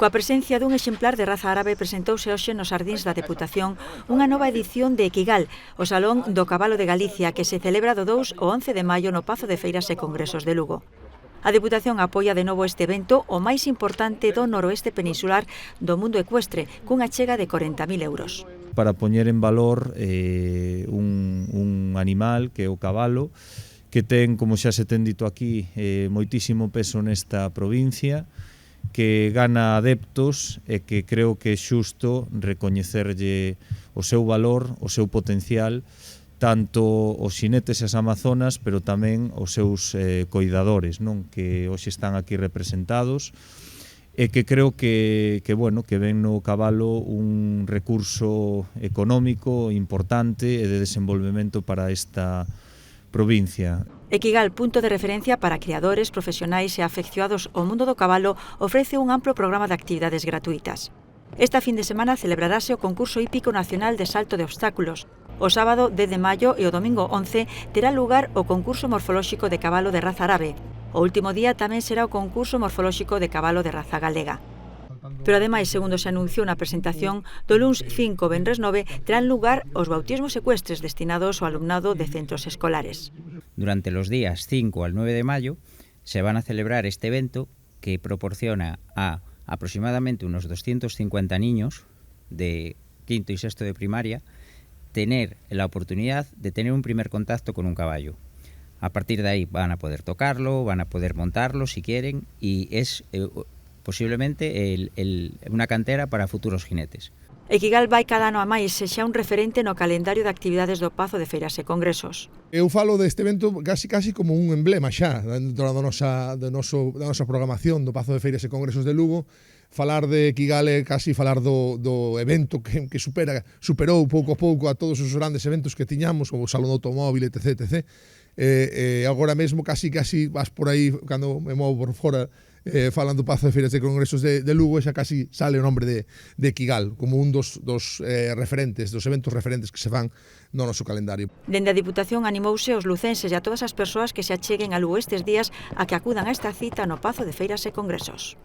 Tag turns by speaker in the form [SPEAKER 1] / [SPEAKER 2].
[SPEAKER 1] Coa presencia dun exemplar de raza árabe presentouse hoxe nos Xardíns da Deputación unha nova edición de Equigal, o Salón do Cabalo de Galicia, que se celebra do 2 ao 11 de maio no Pazo de Feiras e Congresos de Lugo. A Deputación apoia de novo este evento, o máis importante do noroeste peninsular do mundo ecuestre, cunha chega de 40.000 euros.
[SPEAKER 2] Para poñer en valor un animal que é o cabalo, que ten, como xa se ten dito aquí, moitísimo peso nesta provincia, que gana adeptos e que creo que é xusto recoñecerlle o seu valor, o seu potencial, tanto os xinetes e as amazonas, pero tamén os seus coidadores, non, que hoxe están aquí representados, e que creo que ven no cabalo un recurso económico importante e de desenvolvemento para esta provincia.
[SPEAKER 1] Equigal, punto de referencia para criadores, profesionais e afeccionados ao mundo do cabalo, ofrece un amplo programa de actividades gratuitas. Esta fin de semana celebrarase o concurso hípico nacional de salto de obstáculos. O sábado 10 de maio e o domingo 11 terá lugar o concurso morfolóxico de cabalo de raza árabe. O último día tamén será o concurso morfolóxico de cabalo de raza galega. Pero ademais, segundo se anunciou na presentación, do luns 5 ao venres 9 terán lugar os bautismos ecuestres destinados ao alumnado de centros escolares.
[SPEAKER 3] Durante los días 5 al 9 de mayo se van a celebrar este evento que proporciona a aproximadamente unos 250 niños de quinto y sexto de primaria tener la oportunidad de tener un primer contacto con un caballo. A partir de ahí van a poder tocarlo, van a poder montarlo si quieren, y es posiblemente una cantera para futuros jinetes.
[SPEAKER 1] Equigal vai cada ano a máis e xa un referente no calendario de actividades do Pazo de Feiras e Congresos.
[SPEAKER 4] Eu falo deste evento casi como un emblema xa dentro da nosa programación do Pazo de Feiras e Congresos de Lugo. Falar de Equigal é casi falar do evento que superou pouco a pouco a todos os grandes eventos que tiñamos, como o Salón do Automóvil, etc. Agora mesmo casi vas por aí, cando me movo por fora, falan do Pazo de Feiras e Congresos de Lugo, e xa casi sale o nombre de Equigal como un dos referentes, dos eventos referentes que se fan no noso calendario.
[SPEAKER 1] Dende a Diputación animouse os lucenses e a todas as persoas que se acheguen a Lugo estes días a que acudan a esta cita no Pazo de Feiras e Congresos.